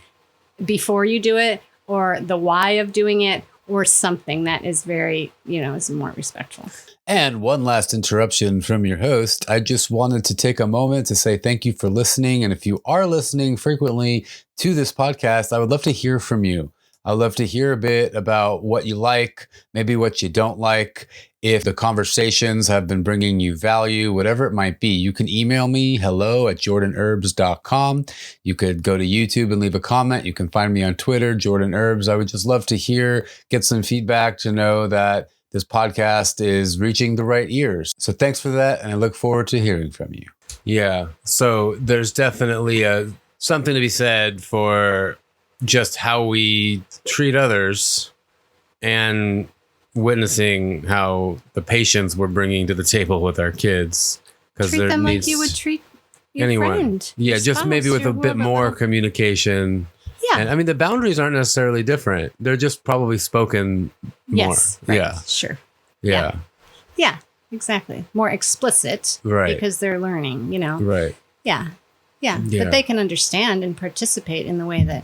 before you do it, or the why of doing it, or something that is very, is more respectful. And one last interruption from your host. I just wanted to take a moment to say thank you for listening. And if you are listening frequently to this podcast, I would love to hear from you. I'd love to hear a bit about what you like, maybe what you don't like. If the conversations have been bringing you value, whatever it might be, you can email me, hello@jordanerbs.com. You could go to YouTube and leave a comment. You can find me on Twitter, Jordan Herbs. I would just love to hear, get some feedback to know that this podcast is reaching the right ears. So thanks for that. And I look forward to hearing from you. Yeah. So there's definitely something to be said for just how we treat others and witnessing how the patience we're bringing to the table with our kids. Treat them like you would treat your friend. Yeah, your just spouse, maybe with a bit whoever. more communication. Yeah. And I mean, the boundaries aren't necessarily different. They're just probably spoken more. Yes. Right. Yeah. Sure. Yeah. Yeah, exactly. More explicit. Right. Because they're learning, Right. Yeah. Yeah. Yeah. But they can understand and participate in the way that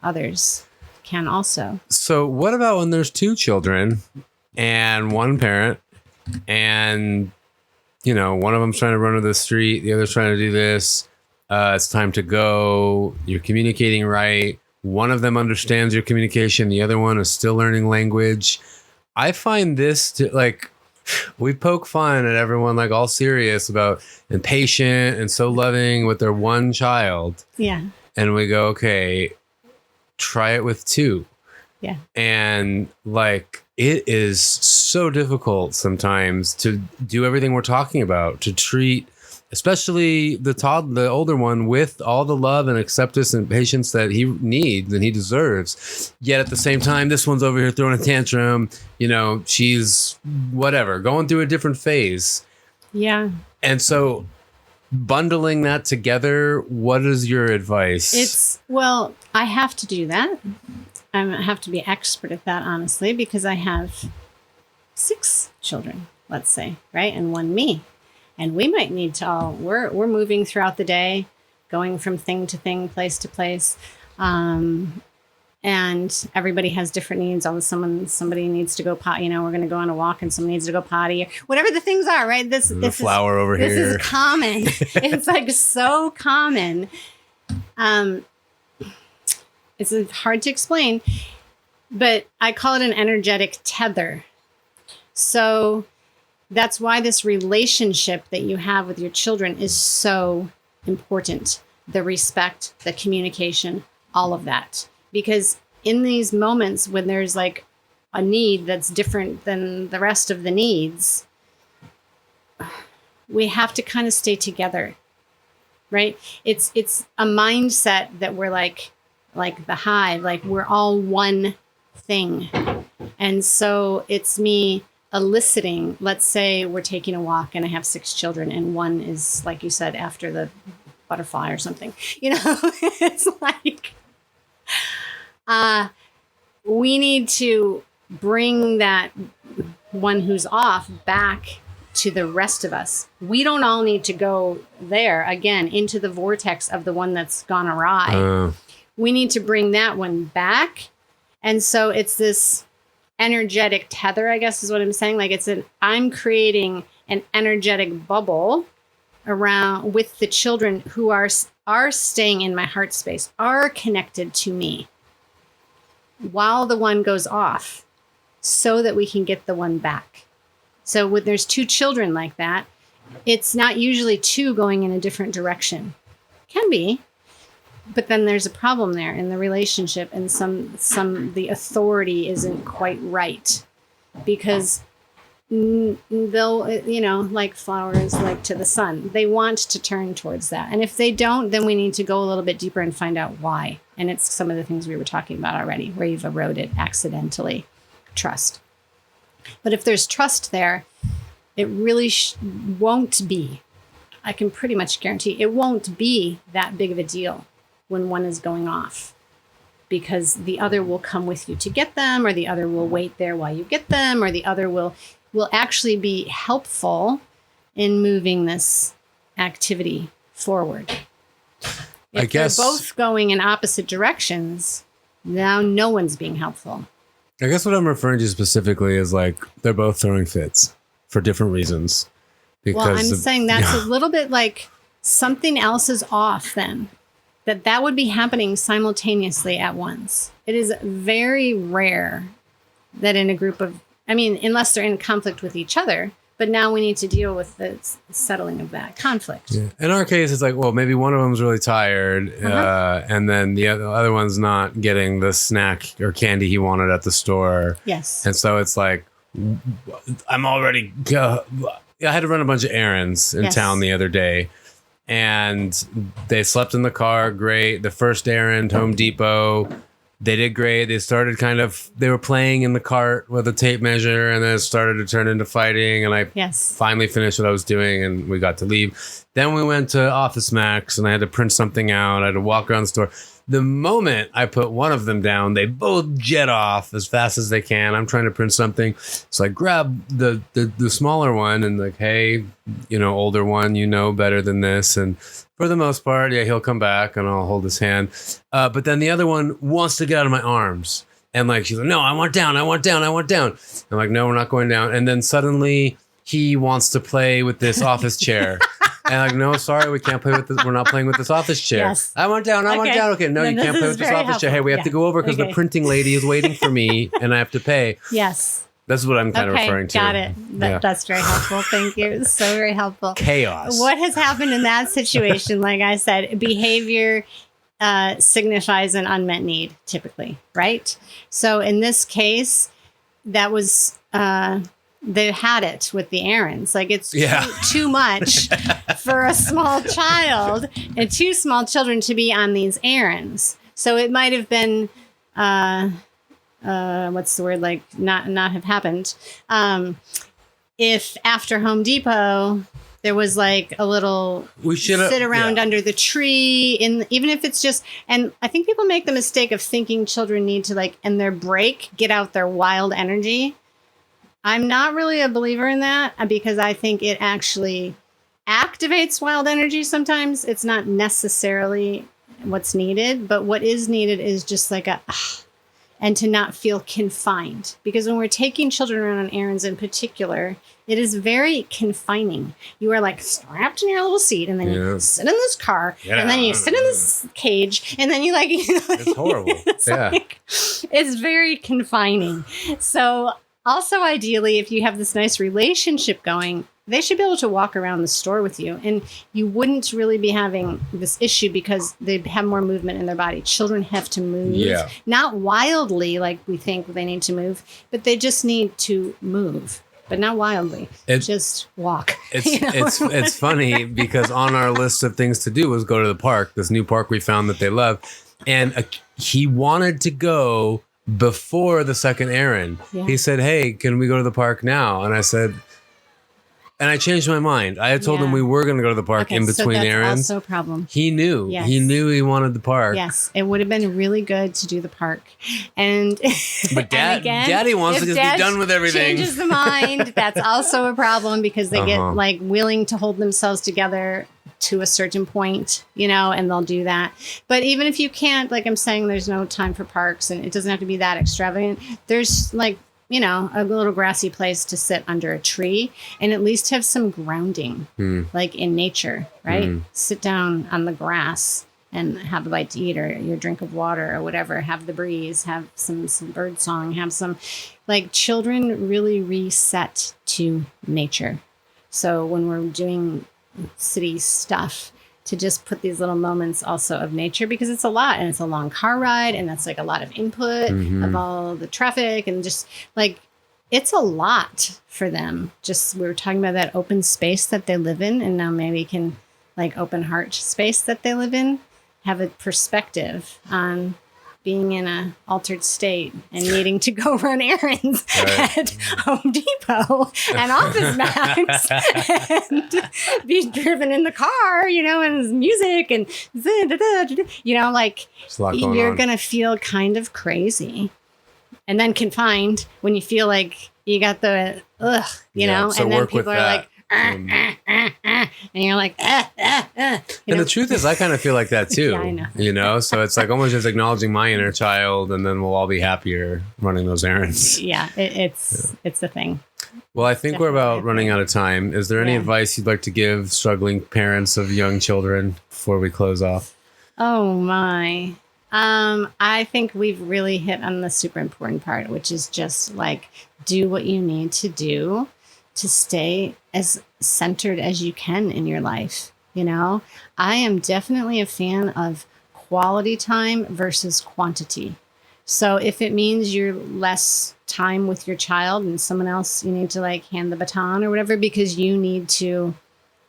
others can also. So what about when there's two children and one parent and, one of them's trying to run to the street, the other's trying to do this. It's time to go. You're communicating right. One of them understands your communication. The other one is still learning language. I find this to we poke fun at everyone, all serious about and patient and so loving with their one child. Yeah. And we go, okay, try it with two. Yeah. And it is so difficult sometimes to do everything we're talking about, to treat especially the older one with all the love and acceptance and patience that he needs and he deserves. Yet at the same time, this one's over here throwing a tantrum. She's whatever, going through a different phase. Yeah. And so bundling that together, what is your advice? I have to do that. I have to be expert at that, honestly, because I have 6 children, let's say, right? And one me. And we might need to we're moving throughout the day, going from thing to thing, place to place. And everybody has different needs. Somebody needs to go potty, we're going to go on a walk and someone needs to go potty, or whatever the things are, right? This flower over here. This is common. It's so common. It's hard to explain, but I call it an energetic tether. So that's why this relationship that you have with your children is so important. The respect, the communication, all of that. Because in these moments when there's a need that's different than the rest of the needs, we have to kind of stay together, right? It's a mindset that we're like the hive, we're all one thing. And so it's me eliciting, let's say we're taking a walk and I have 6 children and one is, like you said, after the butterfly or something, it's we need to bring that one who's off back to the rest of us. We don't all need to go there again into the vortex of the one that's gone awry. We need to bring that one back. And so it's this energetic tether, I guess is what I'm saying. I'm creating an energetic bubble around with the children who are staying in my heart space, are connected to me while the one goes off, so that we can get the one back. So when there's 2 children like that, it's not usually 2 going in a different direction. Can be. But then there's a problem there in the relationship, and the authority isn't quite right, because they'll, like flowers, to the sun, they want to turn towards that. And if they don't, then we need to go a little bit deeper and find out why. And it's some of the things we were talking about already, where you've eroded accidentally trust. But if there's trust there, it really won't be, I can pretty much guarantee it won't be that big of a deal when one is going off, because the other will come with you to get them, or the other will wait there while you get them, or the other will actually be helpful in moving this activity forward. If they're both going in opposite directions, now no one's being helpful. I guess what I'm referring to specifically is they're both throwing fits for different reasons. I'm saying that's a little bit something else is off then. That would be happening simultaneously at once. it is very rare that in a group of, I mean, unless they're in conflict with each other, but now we need to deal with the settling of that conflict. Yeah. In our case, it's like, well, maybe one of them's really tired, and then the other one's not getting the snack or candy he wanted at the store. Yes. And so it's like, I'm already, I had to run a bunch of errands in town the other day, and they slept in the car. Great. The first errand, Home Depot. They did great. They started they were playing in the cart with a tape measure, and then it started to turn into fighting. And I finally finished what I was doing, and we got to leave. Then we went to Office Max, and I had to print something out. I had to walk around the store. The moment I put one of them down, they both jet off as fast as they can. I'm trying to print something. So I grab the smaller one and like, hey, older one, better than this. And for the most part, he'll come back and I'll hold his hand. But then the other one wants to get out of my arms. And like, she's like, no, I want down. I'm like, no, we're not going down. And then suddenly he wants to play with this office chair. And like, no, sorry, we can't play with this. We're not playing with this office chair. Yes. I want down. Okay, no, you can't play with this office chair. Hey, we have to go over because the printing lady is waiting for me and I have to pay. Yes. That's what I'm kind of referring to. Got it. That's very helpful. Thank you. It's so very helpful. Chaos. What has happened in that situation? Like I said, behavior signifies an unmet need typically, right? So in this case, that was... they had it with the errands. Like it's too much for a small child and two small children to be on these errands. So it might have been, what's the word? Like not have happened. If after Home Depot, there was like a little sit around under the tree, even if it's just, and I think people make the mistake of thinking children need to like, in their break, get out their wild energy. I'm not really a believer in that because I think it actually activates wild energy sometimes. It's not necessarily what's needed, but what is needed is just like and to not feel confined. Because when we're taking children around on errands in particular, it is very confining. You are like strapped in your little seat, and then you sit in this car, and then you sit in this cage, and then you like... It's horrible. It's very confining. So... Also, ideally, if you have this nice relationship going, they should be able to walk around the store with you. And you wouldn't really be having this issue because they have more movement in their body. Children have to move. Yeah. Not wildly like we think they need to move, but they just need to move. But not wildly. Just walk. It's funny because on our list of things to do was go to the park, this new park we found that they love. And he wanted to go before the second errand. He said, hey, can we go to the park now? And I said, and I changed my mind. I had told him we were going to go to the park in between errands. Also a problem. He knew. Yes. He knew he wanted the park. Yes, it would have been really good to do the park. And but Daddy wants to just be done with everything. Changes the mind. That's also a problem because they get like willing to hold themselves together to a certain point, and they'll do that. But even if you can't, like I'm saying, there's no time for parks and it doesn't have to be that extravagant. There's like, a little grassy place to sit under a tree and at least have some grounding, like in nature, right? Sit down on the grass and have a bite to eat or your drink of water or whatever. Have the breeze, have some bird song, have some, like children really reset to nature. So when we're doing city stuff, to just put these little moments also of nature because it's a lot and it's a long car ride and that's like a lot of input of all the traffic and just like it's a lot for them. Just we were talking about that open space that they live in and now maybe can like open heart space that they live in, have a perspective on being in a altered state and needing to go run errands at Home Depot and Office Max and be driven in the car, and music and, like you're going to feel kind of crazy and then confined when you feel like you got the, so and then people are like, and you're like, And the truth is, I kind of feel like that too. I know. So it's like almost just acknowledging my inner child, and then we'll all be happier running those errands. Yeah, it's a thing. Well, I think we're about running out of time. Is there any advice you'd like to give struggling parents of young children before we close off? Oh my. I think we've really hit on the super important part, which is just like do what you need to do to stay as centered as you can in your life. You know, I am definitely a fan of quality time versus quantity. So if it means you're less time with your child and someone else, you need to like hand the baton or whatever, because you need to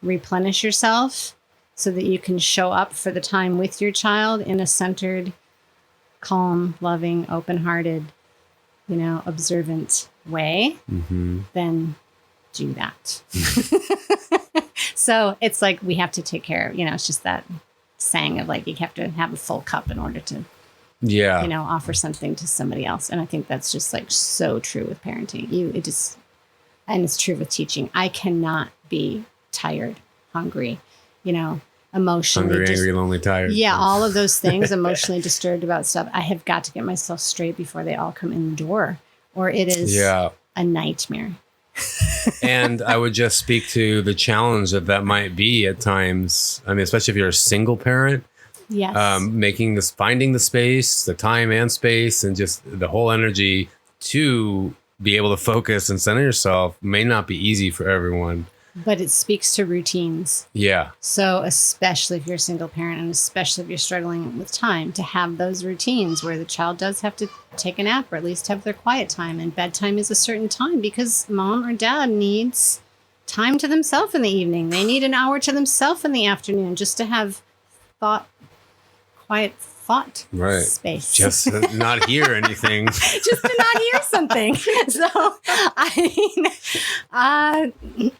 replenish yourself so that you can show up for the time with your child in a centered, calm, loving, open-hearted, you know, observant way, then do that. So it's like we have to take care of, you know, it's just that saying of like you have to have a full cup in order to, you know, offer something to somebody else. And I think that's just like so true with parenting. And it's true with teaching. I cannot be tired, hungry, you know, emotionally. Hungry, angry, lonely, tired. Yeah, all of those things, emotionally disturbed about stuff. I have got to get myself straight before they all come in the door, or it is a nightmare. And I would just speak to the challenge that might be at times. I mean, especially if you're a single parent. Yes. Finding the space, the time and space, and just the whole energy to be able to focus and center yourself may not be easy for everyone. But it speaks to routines. Yeah. So especially if you're a single parent, and especially if you're struggling with time, to have those routines where the child does have to take a nap or at least have their quiet time, and bedtime is a certain time because mom or dad needs time to themselves in the evening. They need an hour to themselves in the afternoon just to have quiet thought space. Just to not hear anything. Just to not hear something. So, I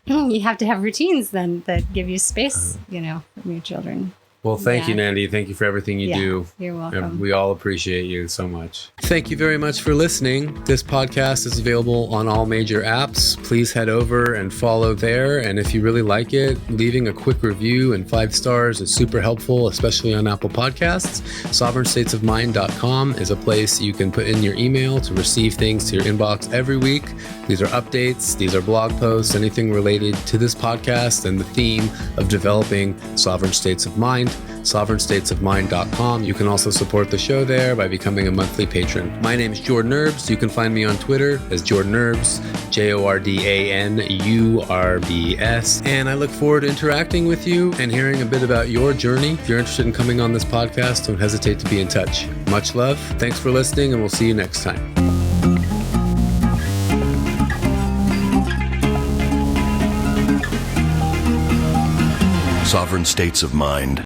mean, you have to have routines then that give you space, you know, from your children. Well, thank you, Nandi. Thank you for everything you do. You're welcome. And we all appreciate you so much. Thank you very much for listening. This podcast is available on all major apps. Please head over and follow there. And if you really like it, leaving a quick review and 5 stars is super helpful, especially on Apple Podcasts. SovereignStatesOfMind.com is a place you can put in your email to receive things to your inbox every week. These are updates. These are blog posts, anything related to this podcast and the theme of developing sovereign states of mind. SovereignStatesOfMind.com. You can also support the show there by becoming a monthly patron. My name is Jordan Urbs. You can find me on Twitter as Jordan Urbs, JordanUrbs. And I look forward to interacting with you and hearing a bit about your journey. If you're interested in coming on this podcast, don't hesitate to be in touch. Much love. Thanks for listening, and we'll see you next time. Sovereign States of Mind.